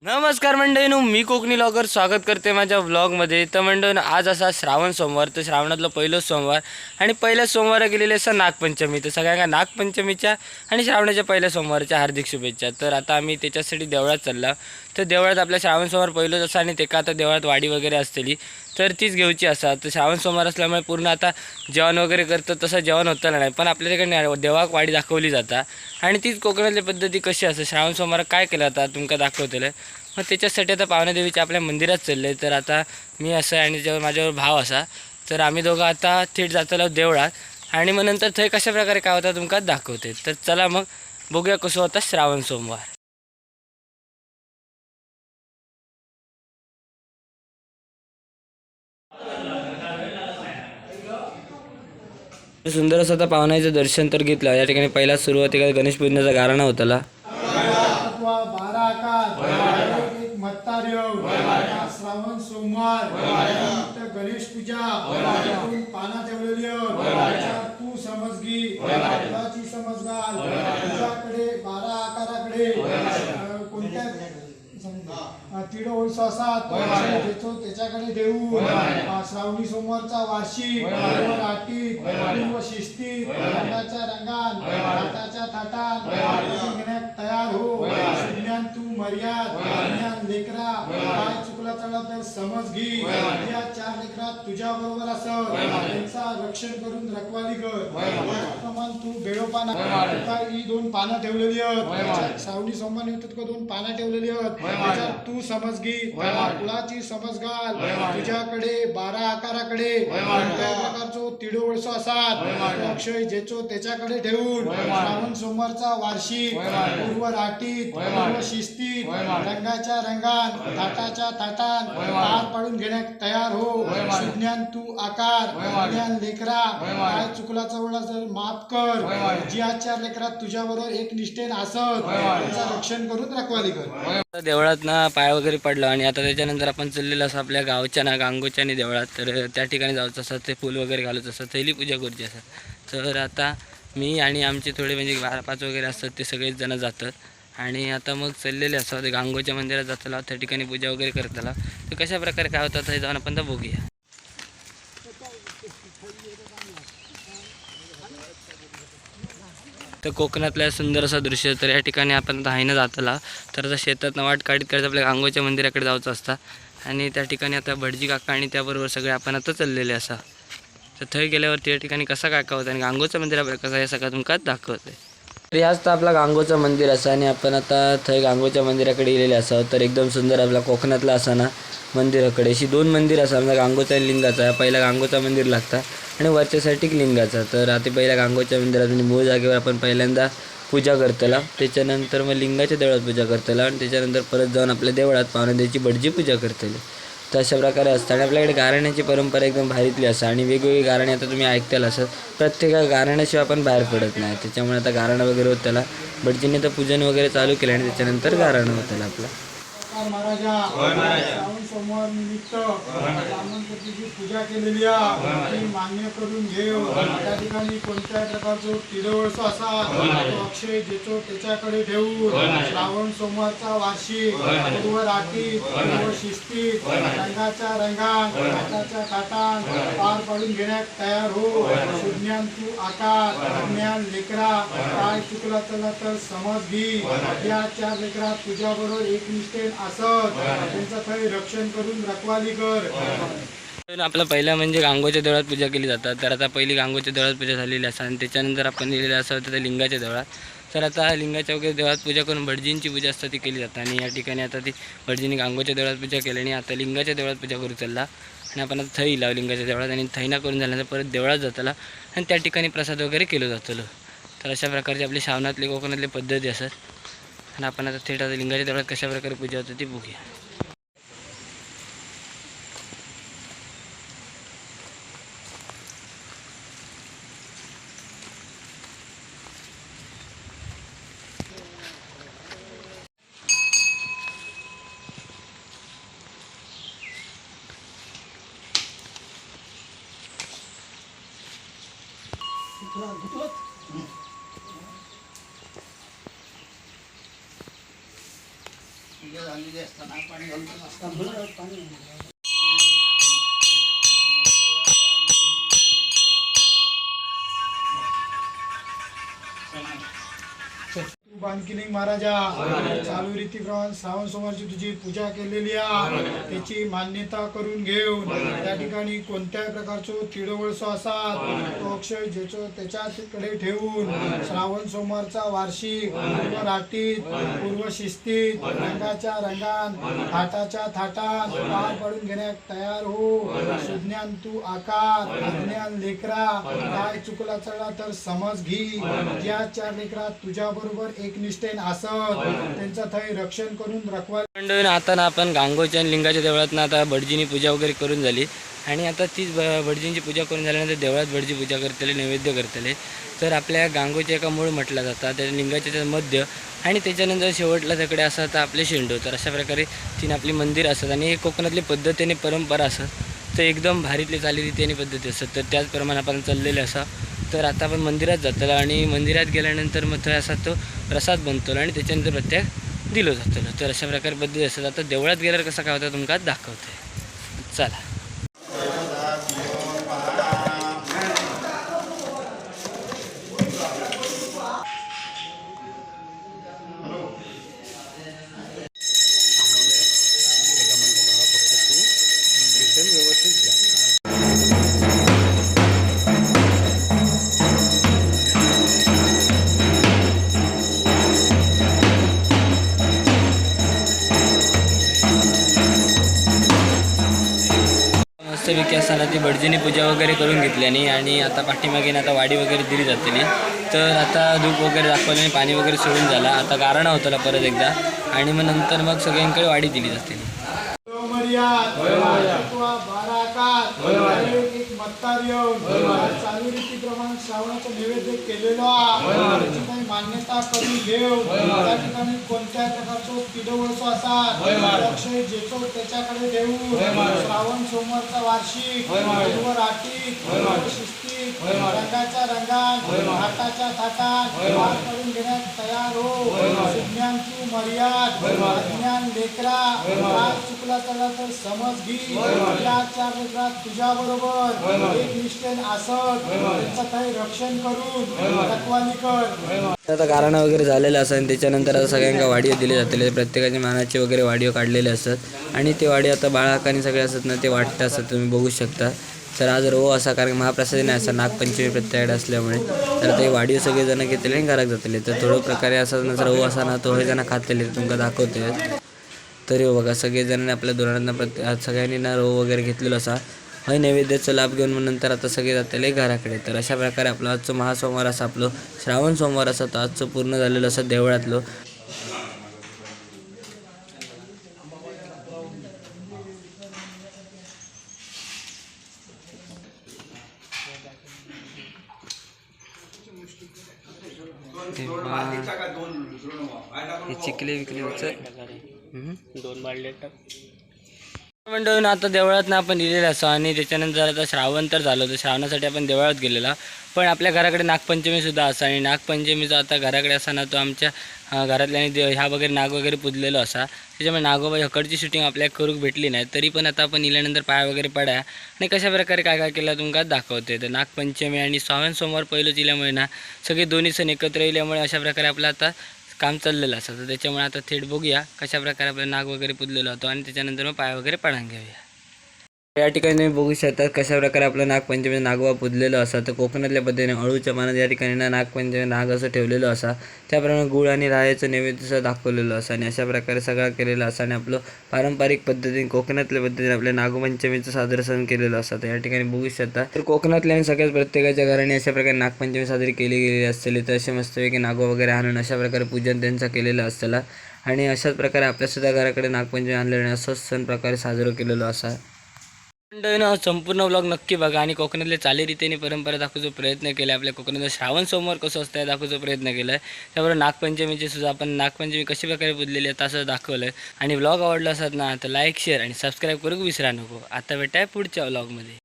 नमस्कार मंडळींनो, मी कोकणी लॉगर स्वागत करते माझ्या व्लॉगमध्ये. तर मंडळींनो, आज असा श्रावण सोमवार, तर श्रावणातलं पहिलं सोमवार आणि पहिल्या सोमवार गेलेले असं नागपंचमी. तर सगळ्यांना नागपंचमीच्या आणि श्रावणाच्या पहिल्या सोमवारच्या हार्दिक शुभेच्छा. तर आता आम्ही त्याच्यासाठी देवळात चालला. तर देवळात आपल्या श्रावण सोमवार पहिलंच असं आणि ते का आता देवळात वाडी वगैरे असतेली तर तीच घेऊची असा. तर श्रावण सोमवार असल्यामुळे पूर्ण आता जेवण वगैरे करतं तसं जेवण होतं नाही, पण आपल्या तिकडे देवाक वाडी दाखवली जाता आणि तीच कोकणातली पद्धती कशी असते. श्रावण सोमवार काय केलं आता तुमका दाखवतेलं. मग त्याच्यासाठी आता पावण्यादेवीच्या आपल्या मंदिरात चालले. तर आता मी असं आणि जेव्हा माझ्यावर भाव असा, तर आम्ही दोघं आता थेट जातलो देवळात आणि मग नंतर थंय कशा प्रकारे काय होता तुमका दाखवते. तर चला मग बघूया कसं होता श्रावण सोमवार. सुंदर असं आता पावण्याचं दर्शन तर घेतलं. या ठिकाणी पहिला सुरुवातीला गणेश पूजनाचा गारणा होताला. श्रावण सोमवार गणेश पूजा पाना ठेवलेली तू समजगी फुलाची समज घाल तुझ्याकडे 12 आकाराकडे कोणत्या तिड ओळसासात त्याच्याकडे देऊ. श्रावणी सोमवारचा वार्षिक आटीत पूर्व शिस्तीत रंगाच्या रंगान थाटाच्या थाटान घेण्यात तयार हो. ज्ञान तू मर्याद ज्ञान लेकरा काय चुकला चढला तर समज घे. या 4 लेकरात तुझ्या बरोबर असत त्यांचा रक्षण करून रखवाली कर. त्याचप्रमाण तू बेडोपाना ही 2 पानं ठेवलेली आहेत. श्रावणी सोमवार निमित्त 2 पानं ठेवलेली आहेत. तू समज घे कुळाची समज घाल तुझ्याकडे 12 आकाराकडे कोणत्या प्रकारचो तिडोळसो असात अक्षय जेचो त्याच्याकडे ठेवून श्रावण सोमवारचा वार्षिक पूर्व राटीत पूर्व शिस्तीत रंगाच्या रंगान थाटाच्या थाटान पार पाडून घेण्यात तयार हो. सुज्ञान तू आकार ज्ञान लेकरा काय चुकला चवळा जर माफ कर. जी 4 लेकरात तुझ्या बरोबर एक निष्ठेन असत त्यांचा रक्षण करून रखवाली कर. देवळात ना पाय वगैरे पडलो आणि आता त्याच्यानंतर आपण चाललेलं असं आपल्या गावच्या ना गांगोच्या आणि देवळात. तर त्या ठिकाणी जायचं असं ते फूल वगैरे घालत असं थैली पूजा करूची असं. तर आता मी आणि आमचे थोडे म्हणजे 12-5 वगैरे असतात ते सगळेच जण जातात आणि आता मग चाललेले असं ते गांगोच्या मंदिरात जाताला त्या ठिकाणी पूजा वगैरे करताला. तर कशा प्रकारे काय होतं हे जाऊन आपण तर बघूया. तर कोकणातल्या सुंदर असं दृश्य. तर या ठिकाणी आपण आता हायनं जाताला. तर आता शेतात वाट काढत काढत आपल्या गांगोच्या मंदिराकडे जायचं असता आणि त्या ठिकाणी आता भटजी काका आणि त्याबरोबर सगळे आपण आता चाललेले असा. तर थंय गेल्यावर त्या ठिकाणी कसा काय काय होतं आणि गांगोचं मंदिर आपल्याला कसं हे सगळं तुमका दाखवत आहे. तर याच तर आपला गांगोचं मंदिर असा आणि आपण आता थंय गांगोच्या मंदिराकडे गेलेले असा. तर एकदम सुंदर आपला कोकणातला असा ना मंदिराकडे अशी 2 मंदिर असा. म्हणजे गांगोचा आणि लिंगाचा. पहिला गांगोचा मंदिर लागता आणि वरच्या साईडीक लिंगाचा. तर आता पहिल्या गांगोच्या मंदिरात म्हणजे मूळ जागेवर आपण पहिल्यांदा पूजा करतला. त्याच्यानंतर मग लिंगाच्या देवळात पूजा करतला आणि त्याच्यानंतर परत जाऊन आपल्या देवळात पावण्यादेवीची भटजी पूजा करतले. तर अशा प्रकारे असतं आणि आपल्याकडे गारण्याची परंपरा एकदम भारीतली असं आणि वेगवेगळी गारणे आता तुम्ही ऐकताल असं. प्रत्येक गारण्याशिवाय आपण बाहेर पडत नाही. त्याच्यामुळे आता गारणं वगैरे होत त्याला भटजीने तर पूजन वगैरे चालू केलं आणि त्याच्यानंतर गारणं होत त्याला आपलं. महाराजा श्रावण सोमवार निमित्त ब्राह्मणपतीची पूजा केलेली आहे ती मान्य करून घेऊ. त्या ठिकाणी कोणत्याही प्रकारचं तिडवळसो असा तो अक्षय जेचो त्याच्याकडे ठेवून श्रावण सोमवारचा वार्षिक पूर्व राटीत पूर्व शिस्तीत रंगाच्या रंगान काटाच्या काटान पार पाडून घेण्यात तयार हो. सुज्ञान तू आकार ज्ञान लेकरा काय चुकला चला तर समज घे. या 4 लेकरात तुझ्याबरोबर एकनिष्ठेन असत त्यांचं काही रक्षण करून रखवाली कर. आपला पहिला म्हणजे गांगोच्या देवळात पूजा केली जातात. तर आता पहिली गांगोच्या देवळात पूजा झालेली असं आणि त्याच्यानंतर आपण लिहिलेलं असं होतं त्या लिंगाच्या देवळात. तर आता लिंगाच्या वगैरे देवळात पूजा करून भटजींची पूजा असतात ती केली जातात आणि या ठिकाणी आता ती भटजींनी गांगोच्या देवळात पूजा केली आणि आता लिंगाच्या देवळात पूजा करू चालला आणि आपण आता थई लावू लिंगाच्या देवळात आणि थैना करून झाल्यानंतर परत देवळात जाताला आणि त्या ठिकाणी प्रसाद वगैरे केलं जातं. तर अशा प्रकारची आपली श्रावणातली कोकणातली पद्धती असतात आणि आपण आता थेट आता लिंगाच्या देवळात कशा प्रकारे पूजा होते ती बघूया. तू बांधकिनी महाराजा चालू रीतीप्रमाणे श्रावण सोमवारची तुझी पूजा केलेली आहे त्याची मान्यता करून घेऊन त्या ठिकाणी कोणत्याही प्रकारचं तिळवळसो असात तो अक्षय ज्याचं त्याच्याकडे ठेवून श्रावण सोमवारचा वार्षिक पूर्व राटीत पूर्व शिस्तीत रंगाच्या रंगान थाटाच्या थाटान पार पडून घेण्यात तयार हो सुज्ञान तू आकार अज्ञान लेकरा काय चुकला चढला तर समज घी ज्या 4 लेकरा तुझ्या बरोबर एकनिष्ठेन असत त्यांचा थै रक्षण करून रखवाल मंडळी आता ना आपण गांगोच्या आणि लिंगाच्या देवळात ना आता भटजीनी पूजा वगैरे करून झाली आणि आता तीच भटजींची पूजा करून झाल्यानंतर देवळात भटजी पूजा करतले नैवेद्य करतले तर आपल्या गांगोच्या एका मूळ म्हटला जातात त्या लिंगाच्या मध्य आणि त्याच्यानंतर शेवटला तिकडे असं आता आपले शेंडो तर अशा प्रकारे 3 आपली मंदिर असतात आणि हे कोकणातली पद्धतीने परंपरा असत तर एकदम भारीतली चालीरीतीने पद्धती असतात तर त्याचप्रमाणे आपण चाललेले असा तर आता आपण मंदिरात जातलो आणि मंदिरात गेल्यानंतर मग थंय असा तो प्रसाद बनतो आणि त्याच्यानंतर प्रत्येक दिलो जातलो तर अशा प्रकारे पद्धती असतात आता देवळात गेल्यावर कसा काय होता तुमका दाखवते चला मस्तपैकी असताना ती भटजीने पूजा वगैरे करून घेतली आणि आता पाठीमागे आता वाडी वगैरे दिली जातली तर आता धूप वगैरे दाखवले आणि पाणी वगैरे सोडून झाला आता गारणा होता परत एकदा आणि मग नंतर मग सगळ्यांकडे वाडी दिली जाते चालू रीतीप्रमाणे श्रावणाचं नैवेद्य केलेलो त्याची काही मान्यता करून घेऊ त्या ठिकाणी कोणत्याही प्रकारचं तिळवळसो असतात अक्षय ज्याचो त्याच्याकडे देऊ श्रावण सोमवारचा वार्षिक पूर्व राटीत पूर्व शिस्तीत रंगाच्या रंगात थाटाच्या थाटात पार पडून घेण्यात तयार हो सुज्ञान तू मर्याद अज्ञान लेकरा काय चुकला चढला तर समज घी या 4 लेकरा तुझ्या बरोबर एक निष्ठेन असत त्यांचा काही रक्षण करून रखवाली कर आता गारणा वगैरे झालेलं असं आणि त्याच्यानंतर आता सगळ्यांना वाडिओ दिले जाते प्रत्येकाच्या मानाचे वगैरे वाडिओ काढलेले असतात आणि ते वाडी आता बाळाकानी सगळे असतात ना ते वाटत असतात तुम्ही बघू शकता तर आज रो असा कारण महाप्रसादी नाही असा नागपंचमी प्रत्येकाकडे असल्यामुळे तर ते वाडिओ सगळेजण घेतले आणि घरात जातले तर थोडं प्रकारे असं नंतर रो असा ना तो हे जण खातले तुमका दाखवते तरी बघा सगळेजण आपल्या धोरणांना सगळ्यांनी ना रो वगैरे घेतलेला असा हय नैवेद्याचा लाभ घेऊन मग नंतर आता सगळे जातले घराकडे तर अशा प्रकारे आपलं आजचं महासोमवार असा आपलं श्रावण सोमवार असा तो आजचं पूर्ण झालेलं असं देवळातलं हे चिकले विकले दोन बाळले मंडळून आता देवळात ना आपण दिलेलं असं आणि त्याच्यानंतर आता श्रावण तर झालं तर श्रावणासाठी आपण देवळात गेलेला पण आपल्या घराकडे नागपंचमीसुद्धा असा आणि नागपंचमीचा आता घराकडे असा ना तो आमच्या घरातल्याने ह्या वगैरे नाग वगैरे पुजलेलो असा त्याच्यामुळे नागोबा हकडची शूटिंग आपल्याला करूक भेटली नाही तरी पण आता आपण इल्यानंतर पाय वगैरे पडा आणि कशा प्रकारे काय काय केलं तुमका दाखवते तर नागपंचमी आणि श्रावण सोमवार पहिलंच इल्यामुळे ना सगळे दोन्ही सण एकत्र येल्यामुळे अशा प्रकारे आपलं आता काम चाललेलं असतं तर त्याच्यामुळे आता थेट बघूया कशा प्रकारे आपलं नाग वगैरे पुजलेलं होतं आणि त्याच्यानंतर मग पाय वगैरे पडान घेऊया या ठिकाणी तुम्ही बघू शकता कशा प्रकारे आपलं नागपंचमी नागोबा पुजलेलं असं तर कोकणातल्या पद्धतीने अळूच्या मानात या ठिकाणी ना नागपंचमी नाग असं ठेवलेलं असा त्याप्रमाणे गुळ आणि राहायचं नैवेद्य दाखवलेलं असं आणि अशा प्रकारे सगळं केलेलं असं आणि आपलं पारंपरिक पद्धतीने कोकणातल्या पद्धतीने आपल्या नागपंचमीचं साजरं सण केलेलं असतं तर या ठिकाणी बघू शकता तर कोकणातल्या आणि सगळ्याच प्रत्येकाच्या घराने अशा प्रकारे नागपंचमी साजरी केली गेलेली असते तर असे मस्तपैकी नागो वगैरे आणून अशा प्रकारे पूजन त्यांचं केलेलं असतं आणि अशाच प्रकारे आपल्यासुद्धा घराकडे नागपंचमी आणलेलं असंच सण प्रकारे साजरं केलेलं असा मंडळीनं संपूर्ण व्लॉग नक्की बघा आणि कोकणातल्या चालीरीतीने परंपरा दाखवण्याचा प्रयत्न केला आपल्या कोकणातलं श्रावण सोमवार कसं असतं हे दाखवण्याचा प्रयत्न केला आहे त्याबरोबर नागपंचमीचे सुद्धा आपण नागपंचमी कशी प्रकारे बुजलेली आहे तसं दाखवलं आहे आणि व्लॉग आवडला असत ना तर लाईक शेअर आणि सबस्क्राईब करूक विसरा नको आता भेटाय पुढच्या व्लॉगमध्ये